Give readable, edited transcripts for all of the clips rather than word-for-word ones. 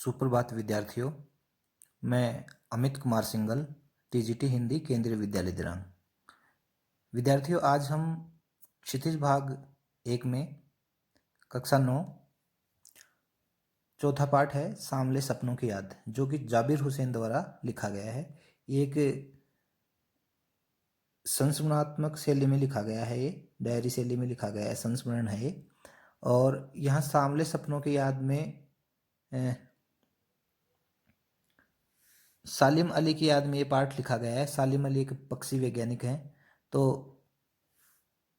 सुप्रभात विद्यार्थियों। मैं अमित कुमार सिंगल, टीजीटी हिंदी, केंद्रीय विद्यालय दिरांग। विद्यार्थियों, आज हम क्षितिज भाग 1 में कक्षा 9 चौथा पाठ है सांवले सपनों की याद, जो कि जाबिर हुसैन द्वारा लिखा गया है। ये एक संस्मरणात्मक शैली में लिखा गया है, ये डायरी शैली में लिखा गया है, संस्मरण है ये। और यहाँ सांवले सपनों की याद में सालिम अली की याद में ये पाठ लिखा गया है। सालिम अली एक पक्षी वैज्ञानिक हैं, तो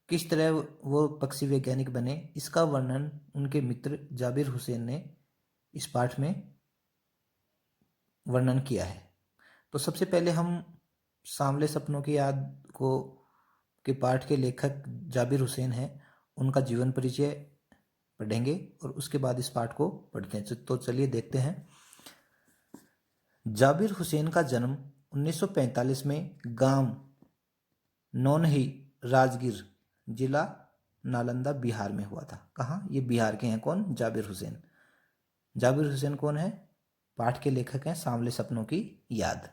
किस तरह वो पक्षी वैज्ञानिक बने, इसका वर्णन उनके मित्र जाबिर हुसैन ने इस पाठ में वर्णन किया है। तो सबसे पहले हम सांवले सपनों की याद को के पाठ के लेखक जाबिर हुसैन हैं, उनका जीवन परिचय पढ़ेंगे और उसके बाद इस पाठ को पढ़ते हैं। तो चलिए देखते हैं। जाबिर हुसैन का जन्म 1945 में गांव नौनही, राजगीर, जिला नालंदा, बिहार में हुआ था। कहाँ? ये बिहार के हैं। कौन? जाबिर हुसैन। जाबिर हुसैन कौन है? पाठ के लेखक हैं सांवले सपनों की याद।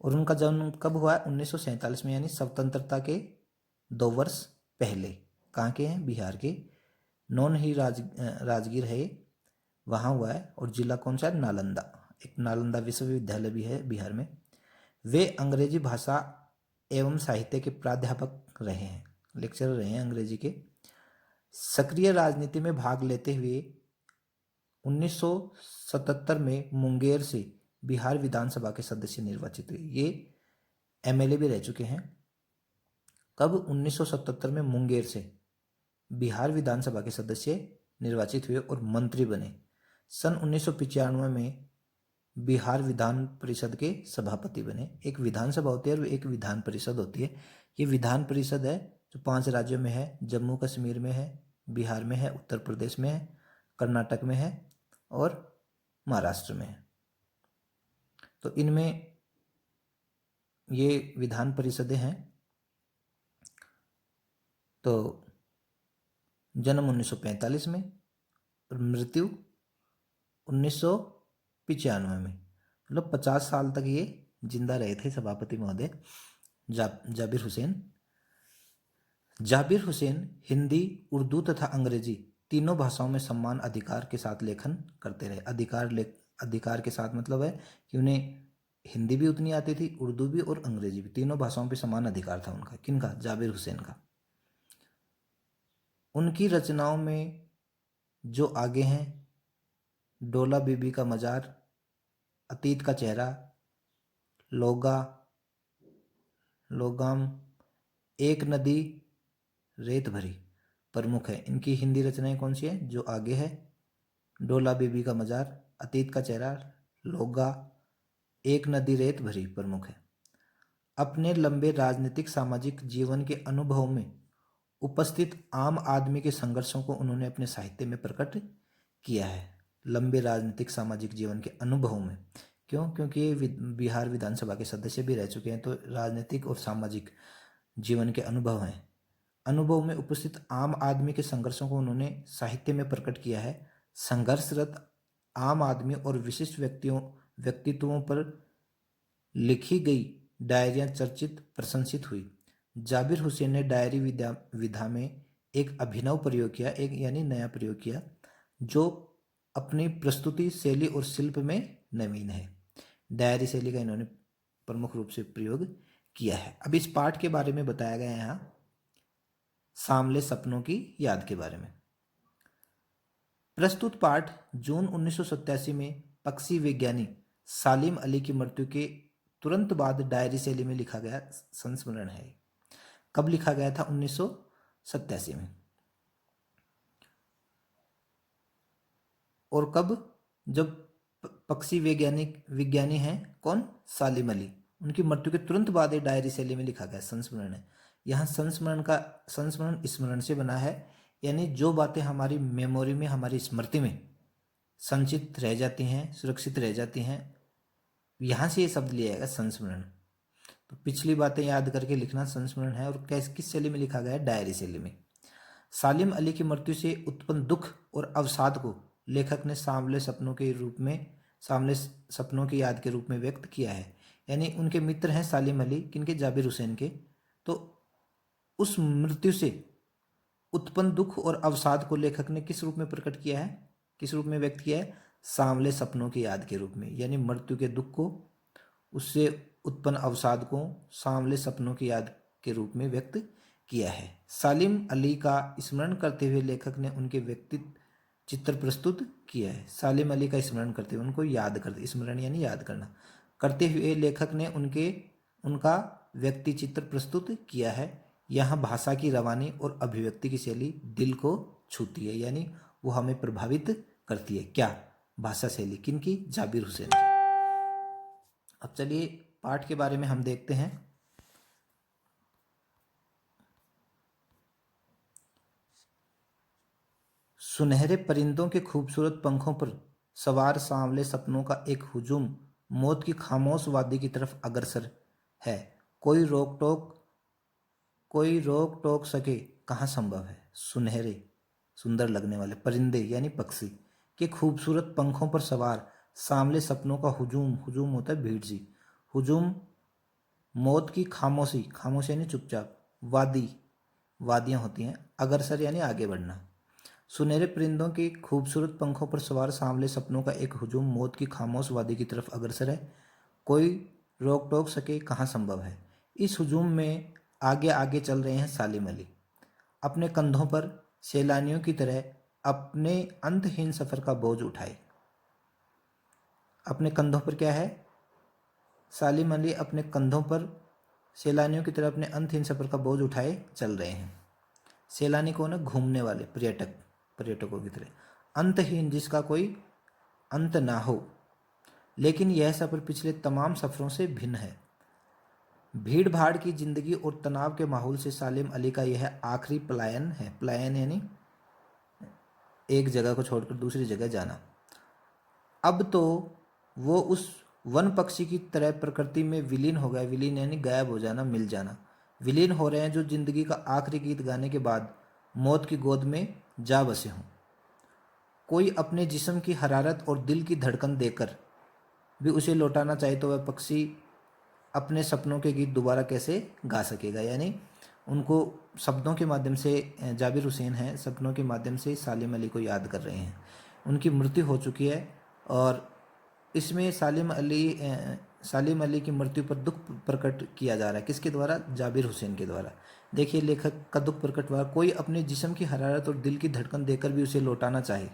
और उनका जन्म कब हुआ? 1947 में, यानी स्वतंत्रता के 2 वर्ष पहले। कहाँ के हैं? बिहार के नौनही, राजगीर है, वहाँ हुआ है। और जिला कौन सा है? नालंदा। एक नालंदा विश्वविद्यालय भी है बिहार में। वे अंग्रेजी भाषा एवं साहित्य के प्राध्यापक रहे हैं, लेक्चरर रहे हैं अंग्रेजी के। सक्रिय राजनीति में भाग लेते हुए 1977 में मुंगेर से बिहार विधानसभा के सदस्य निर्वाचित हुए। ये एमएलए भी रह चुके हैं। कब? 1977 में मुंगेर से बिहार विधानसभा के सदस्य निर्वाचित हुए और मंत्री बने। सन 1995 में बिहार विधान परिषद के सभापति बने। एक विधानसभा होती है और एक विधान परिषद होती है। ये विधान परिषद है जो 5 राज्यों में है। जम्मू कश्मीर में है, बिहार में है, उत्तर प्रदेश में है, कर्नाटक में है और महाराष्ट्र में है। तो इनमें ये विधान परिषदें हैं। तो जन्म 1945 में और मृत्यु 1995 में, मतलब 50 साल तक ये जिंदा रहे थे सभापति महोदय जाबिर हुसैन। जाबिर हुसैन हिंदी, उर्दू तथा अंग्रेजी तीनों भाषाओं में समान अधिकार के साथ लेखन करते रहे। अधिकार के साथ मतलब है कि उन्हें हिंदी भी उतनी आती थी, उर्दू भी और अंग्रेजी भी, तीनों भाषाओं पे समान अधिकार था उनका। किनका? जाबिर हुसैन का। उनकी रचनाओं में जो आगे हैं: डोला बीबी का मजार, अतीत का चेहरा, लोगाम, एक नदी रेत भरी प्रमुख है। इनकी हिंदी रचनाएं कौन सी है? जो आगे है, डोला बीबी का मजार, अतीत का चेहरा, लोगा, एक नदी रेत भरी प्रमुख है। अपने लंबे राजनीतिक सामाजिक जीवन के अनुभव में उपस्थित आम आदमी के संघर्षों को उन्होंने अपने साहित्य में प्रकट किया है। लंबे राजनीतिक सामाजिक जीवन के अनुभव में, क्यों? क्योंकि ये बिहार विधानसभा के सदस्य भी रह चुके हैं, तो राजनीतिक और सामाजिक जीवन के अनुभव हैं। अनुभव में उपस्थित आम आदमी के संघर्षों को उन्होंने साहित्य में प्रकट किया है। संघर्षरत आम आदमी और विशिष्ट व्यक्तित्वों पर लिखी गई डायरियां चर्चित, प्रशंसित हुई। जाबिर हुसैन ने डायरी विधा में एक अभिनव प्रयोग किया, एक यानी नया प्रयोग किया, जो अपनी प्रस्तुति शैली और शिल्प में नवीन है। डायरी शैली का इन्होंने प्रमुख रूप से प्रयोग किया है। अब इस पाठ के बारे में बताया गया है यहाँ सांवले सपनों की याद के बारे में। प्रस्तुत पाठ जून 1987 में पक्षी विज्ञानी सालिम अली की मृत्यु के तुरंत बाद डायरी शैली में लिखा गया संस्मरण है। कब लिखा गया था? 1987 में। और कब? जब पक्षी विज्ञानी हैं कौन? सालिम अली, उनकी मृत्यु के तुरंत बाद ये डायरी शैली में लिखा गया संस्मरण है। यहाँ संस्मरण स्मरण से बना है, यानी जो बातें हमारी मेमोरी में, हमारी स्मृति में संचित रह जाती हैं, सुरक्षित रह जाती हैं, यहाँ से ये शब्द लिया जाएगा संस्मरण। तो पिछली बातें याद करके लिखना संस्मरण है। और किस शैली में लिखा गया है? डायरी शैली में। सालिम अली की मृत्यु से उत्पन्न दुख और अवसाद को लेखक ने सांवले सपनों के रूप में, सांवले सपनों की याद के रूप में व्यक्त किया है। यानी उनके मित्र हैं सालिम अली, किनके, जाबिर हुसैन के। तो उस मृत्यु से उत्पन्न दुख और अवसाद को लेखक ने किस रूप में प्रकट किया है, किस रूप में व्यक्त किया है? सांवले सपनों की याद के रूप में। यानी मृत्यु के दुख को, उससे उत्पन्न अवसाद को सांवले सपनों की याद के रूप में व्यक्त किया है। सालिम अली का स्मरण करते हुए लेखक ने उनके व्यक्तित्व चित्र प्रस्तुत किया है। सालिम अली का स्मरण करते हुए, उनको याद करते, स्मरण यानी याद करना, करते हुए लेखक ने उनका व्यक्ति चित्र प्रस्तुत किया है। यहाँ भाषा की रवानी और अभिव्यक्ति की शैली दिल को छूती है, यानी वो हमें प्रभावित करती है। क्या? भाषा शैली। किनकी? जाबिर हुसैन की। अब चलिए पाठ के बारे में हम देखते हैं। सुनहरे परिंदों के खूबसूरत पंखों पर सवार सांवले सपनों का एक हुजूम मौत की खामोश वादी की तरफ अग्रसर है। कोई रोक टोक सके कहाँ संभव है। सुनहरे, सुंदर लगने वाले परिंदे यानी पक्षी के खूबसूरत पंखों पर सवार सांवले सपनों का हुजूम, हुजूम होता है भीड़ सी, हुजूम मौत की खामोशी, खामोशी यानी चुपचाप, वादी, वादियाँ होती हैं, अग्रसर यानी आगे बढ़ना। सुनहरे परिंदों के खूबसूरत पंखों पर सवार सांवले सपनों का एक हुजूम मौत की खामोश वादी की तरफ अग्रसर है। कोई रोक टोक सके कहाँ संभव है। इस हुजूम में आगे आगे चल रहे हैं सालिम अली, अपने कंधों पर सैलानियों की तरह अपने अंतहीन सफ़र का बोझ उठाए। अपने कंधों पर क्या है? सालिम अली अपने कंधों पर सैलानियों की तरह अपने अंतहीन सफ़र का बोझ उठाए चल रहे हैं। सैलानी कौन है? घूमने वाले, पर्यटक, पर्यटकों की तरह। अंतहीन, जिसका कोई अंत ना हो। लेकिन यह सफ़र पिछले तमाम सफ़रों से भिन्न है। भीड़ भाड़ की जिंदगी और तनाव के माहौल से सालिम अली का यह आखिरी पलायन है। पलायन यानी एक जगह को छोड़कर दूसरी जगह जाना। अब तो वो उस वन पक्षी की तरह प्रकृति में विलीन हो गया। विलीन यानी गायब हो जाना, मिल जाना। विलीन हो रहे हैं जो जिंदगी का आखिरी गीत गाने के बाद मौत की गोद में जा बसे हों। कोई अपने जिस्म की हरारत और दिल की धड़कन देकर भी उसे लौटाना चाहे तो वह पक्षी अपने सपनों के गीत दोबारा कैसे गा सकेगा। यानी उनको शब्दों के माध्यम से, जाबिर हुसैन हैं, सपनों के माध्यम से सालिम अली को याद कर रहे हैं। उनकी मृत्यु हो चुकी है और इसमें सालिम अली की मृत्यु पर दुख प्रकट किया जा रहा है। किसके द्वारा? जाबिर हुसैन के द्वारा। देखिए लेखक का दुख प्रकट हुआ। कोई अपने जिस्म की हरारत और दिल की धड़कन देकर भी उसे लौटाना चाहे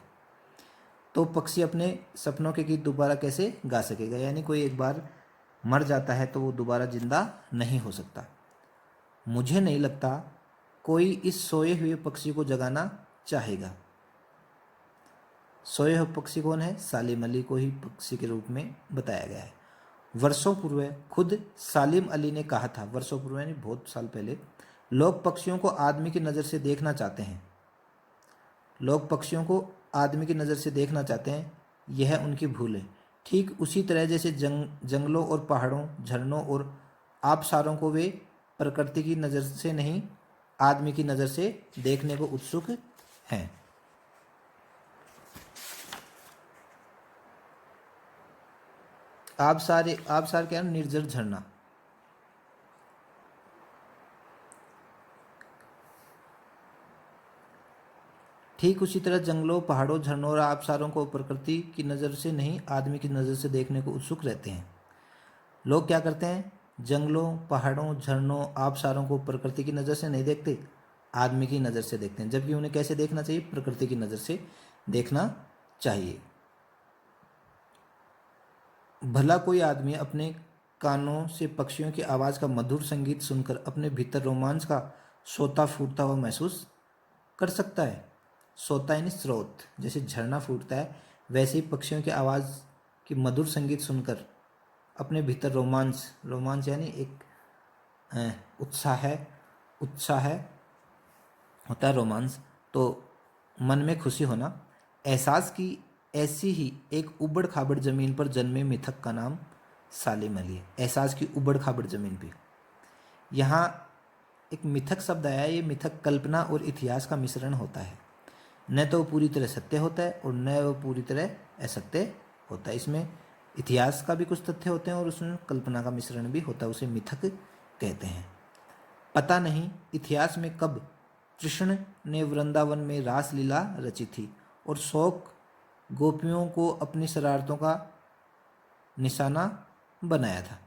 तो पक्षी अपने सपनों के गीत दोबारा कैसे गा सकेगा। यानी कोई एक बार मर जाता है तो वो दोबारा जिंदा नहीं हो सकता। मुझे नहीं लगता कोई इस सोए हुए पक्षी को जगाना चाहेगा। सोए हुए पक्षी कौन है? सालिम अली को ही पक्षी के रूप में बताया गया है। वर्षों पूर्व खुद सालिम अली ने कहा था, वर्षों पूर्व यानी बहुत साल पहले, लोग पक्षियों को आदमी की नज़र से देखना चाहते हैं। लोग पक्षियों को आदमी की नज़र से देखना चाहते हैं, यह उनकी भूल है। ठीक उसी तरह जैसे जंगलों और पहाड़ों, झरनों और आबशारों को वे प्रकृति की नज़र से नहीं, आदमी की नज़र से देखने को उत्सुक हैं। आबशार क्या है? निर्जर झरना। ठीक उसी तरह जंगलों, पहाड़ों, झरनों और आबशारों को प्रकृति की नज़र से नहीं, आदमी की नज़र से देखने को उत्सुक रहते हैं। लोग क्या करते हैं? जंगलों, पहाड़ों, झरनों, आबशारों को प्रकृति की नज़र से नहीं देखते, आदमी की नज़र से देखते हैं। जबकि उन्हें कैसे देखना चाहिए? प्रकृति की नज़र से देखना चाहिए। भला कोई आदमी अपने कानों से पक्षियों की आवाज़ का मधुर संगीत सुनकर अपने भीतर रोमांच का सोता फूटता हुआ महसूस कर सकता है। सोता यानी स्रोत, जैसे झरना फूटता है वैसे ही पक्षियों की आवाज़ की मधुर संगीत सुनकर अपने भीतर रोमांच यानी एक उत्साह होता है, रोमांस, तो मन में खुशी होना, एहसास की ऐसी ही एक उबड़ खाबड़ ज़मीन पर जन्मे मिथक का नाम सालिम अली है। एहसास की उबड़ खाबड़ ज़मीन पे, यहाँ एक मिथक शब्द आया है। ये मिथक कल्पना और इतिहास का मिश्रण होता है। न तो वो पूरी तरह सत्य होता है और न वो पूरी तरह असत्य होता है। इसमें इतिहास का भी कुछ तथ्य होते हैं और उसमें कल्पना का मिश्रण भी होता है, उसे मिथक कहते हैं। पता नहीं इतिहास में कब कृष्ण ने वृंदावन में रासलीला रची थी और शौक गोपियों को अपनी शरारतों का निशाना बनाया था।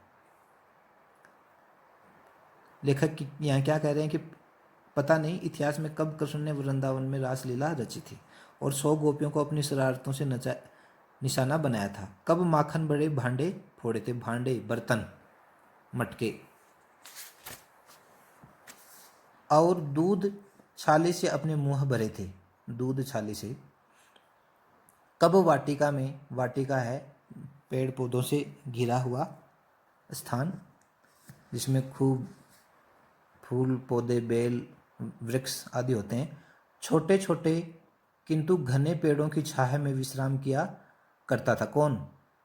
लेखक यहाँ क्या कह रहे हैं कि पता नहीं इतिहास में कब कृष्ण ने वृंदावन में रासलीला रची थी और 100 गोपियों को अपनी शरारतों से निशाना बनाया था। कब माखन बड़े भांडे फोड़े थे, भांडे बर्तन मटके, और दूध छाली से अपने मुंह भरे थे, दूध छाली से। कब वाटिका में, वाटिका है पेड़ पौधों से घिरा हुआ स्थान जिसमें खूब फूल पौधे बेल वृक्ष आदि होते हैं, छोटे छोटे किंतु घने पेड़ों की छाया में विश्राम किया करता था। कौन?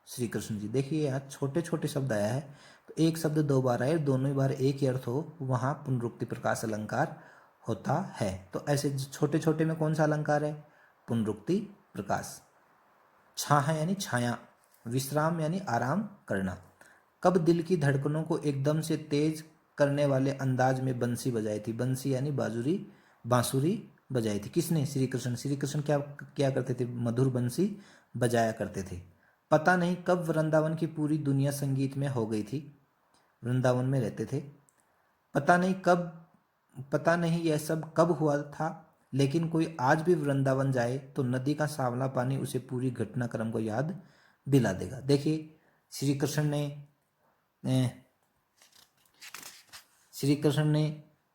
श्री कृष्ण जी। देखिए यहाँ छोटे छोटे शब्द आया है, तो एक शब्द 2 बार आए, दोनों ही बार एक ही अर्थ हो, वहाँ पुनरुक्ति प्रकाश अलंकार होता है। तो ऐसे छोटे छोटे में कौन सा अलंकार है? पुनरुक्ति प्रकाश। छाह यानी छाया, विश्राम यानी आराम करना। कब दिल की धड़कनों को एकदम से तेज करने वाले अंदाज में बंसी बजाई थी, बंसी यानी बांसुरी बजाई थी। किसने? श्री कृष्ण। श्री कृष्ण क्या क्या करते थे? मधुर बंसी बजाया करते थे। पता नहीं कब वृंदावन की पूरी दुनिया संगीत में हो गई थी, वृंदावन में रहते थे। पता नहीं यह सब कब हुआ था, लेकिन कोई आज भी वृंदावन जाए तो नदी का सांवला पानी उसे पूरी घटनाक्रम को याद दिला देगा। देखिए श्री कृष्ण ने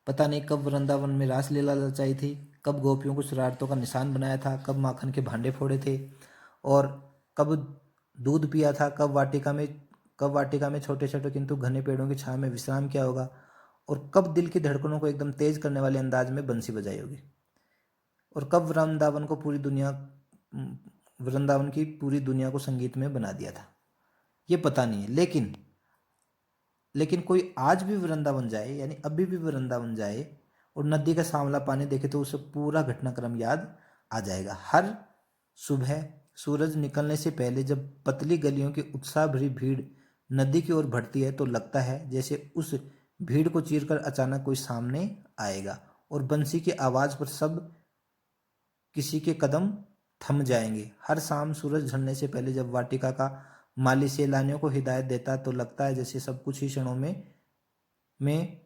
पता नहीं कब वृंदावन में रासलीला रचाई थी, कब गोपियों को शरारतों का निशान बनाया था, कब माखन के भांडे फोड़े थे, और कब दूध पिया था, कब वाटिका में छोटे छोटे किंतु घने पेड़ों की छाया में विश्राम किया होगा, और कब दिल की धड़कनों को एकदम तेज करने वाले अंदाज में बंसी बजाई होगी, और कब वृंदावन की पूरी दुनिया को संगीत में बना दिया था, ये पता नहीं है। लेकिन कोई आज भी वृंदावन जाए, यानी अभी भी वृंदावन जाए और नदी का सांवला पानी देखे तो उसे पूरा घटनाक्रम याद आ जाएगा। हर सुबह सूरज निकलने से पहले जब पतली गलियों की उत्साह भरी भीड़ नदी की ओर बढ़ती है तो लगता है जैसे उस भीड़ को चीरकर अचानक कोई सामने आएगा और बंसी की आवाज पर सब किसी के कदम थम जाएंगे। हर शाम सूरज ढलने से पहले जब वाटिका का माली सैलानियों को हिदायत देता है तो लगता है जैसे सब कुछ ही क्षणों में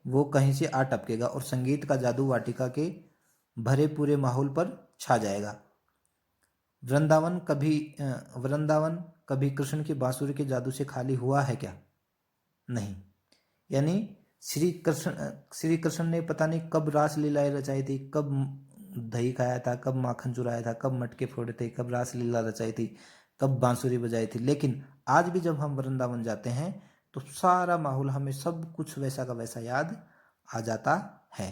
वो कहीं से आ टपकेगा और संगीत का जादू वाटिका के भरे पूरे माहौल पर छा जाएगा। वृंदावन कभी कृष्ण की बांसुरी के जादू से खाली हुआ है क्या? नहीं। यानी श्री कृष्ण ने पता नहीं कब रासलीलाएं रचाई थी, कब दही खाया था, कब माखन चुराया था, कब मटके फोड़े थे, कब रासलीला रचाई थी, कब बांसुरी बजाई थी। लेकिन आज भी जब हम वृंदावन जाते हैं तो सारा माहौल, हमें सब कुछ वैसा का वैसा याद आ जाता है।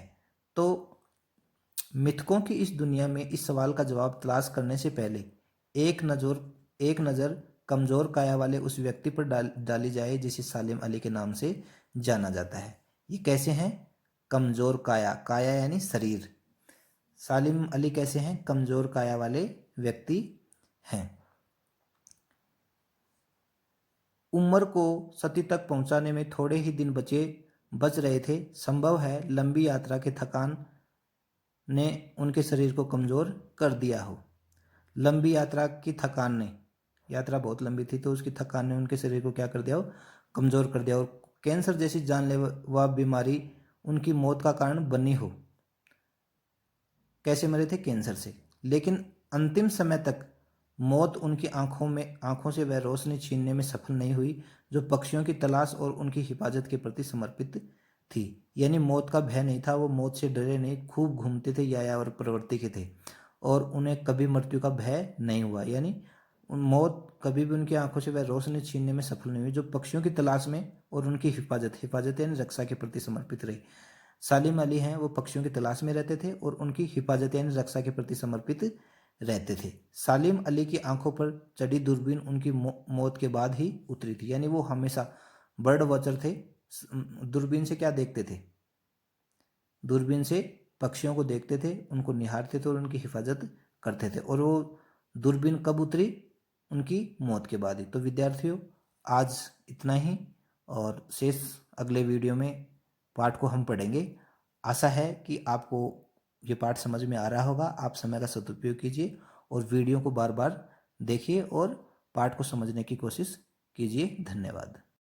तो मिथकों की इस दुनिया में इस सवाल का जवाब तलाश करने से पहले एक नज़र कमजोर काया वाले उस व्यक्ति पर डाली जाए जिसे सालिम अली के नाम से जाना जाता है। ये कैसे हैं? कमजोर काया, काया यानी शरीर। सालिम अली कैसे हैं? कमजोर काया वाले व्यक्ति हैं। उम्र को सती तक पहुंचाने में थोड़े ही दिन बच रहे थे। संभव है लंबी यात्रा के थकान ने उनके शरीर को कमजोर कर दिया हो। लंबी यात्रा की थकान ने, यात्रा बहुत लंबी थी तो उसकी थकान ने उनके शरीर को क्या कर दिया हो? कमजोर कर दिया। और कैंसर जैसी जानलेवा बीमारी उनकी मौत का कारण बनी हो। कैसे मरे थे? कैंसर से। लेकिन अंतिम समय तक मौत उनकी आंखों से वह रोशनी छीनने में सफल नहीं हुई जो पक्षियों की तलाश और उनकी हिफाजत के प्रति समर्पित थी। यानी मौत का भय नहीं था, वो मौत से डरे नहीं, खूब घूमते थे, यायावर प्रवृत्ति के थे और उन्हें कभी मृत्यु का भय नहीं हुआ। यानी मौत कभी भी उनकी आंखों से वह रोशनी छीनने में सफल नहीं हुई जो पक्षियों की तलाश में और उनकी हिफाजत यानी रक्षा के प्रति समर्पित रही। सालिम अली हैं, वो पक्षियों की तलाश में रहते थे और उनकी हिफाजत यानी रक्षा के प्रति समर्पित रहते थे। सालिम अली की आंखों पर चढ़ी दूरबीन उनकी मौत के बाद ही उतरी थी। यानी वो हमेशा बर्ड वॉचर थे। दूरबीन से क्या देखते थे? दूरबीन से पक्षियों को देखते थे, उनको निहारते थे और उनकी हिफाजत करते थे। और वो दूरबीन कब उतरी? उनकी मौत के बाद ही। तो विद्यार्थियों, आज इतना ही, और शेष अगले वीडियो में पाठ को हम पढ़ेंगे। आशा है कि आपको ये पाठ समझ में आ रहा होगा। आप समय का सदुपयोग कीजिए और वीडियो को बार बार देखिए और पाठ को समझने की कोशिश कीजिए। धन्यवाद।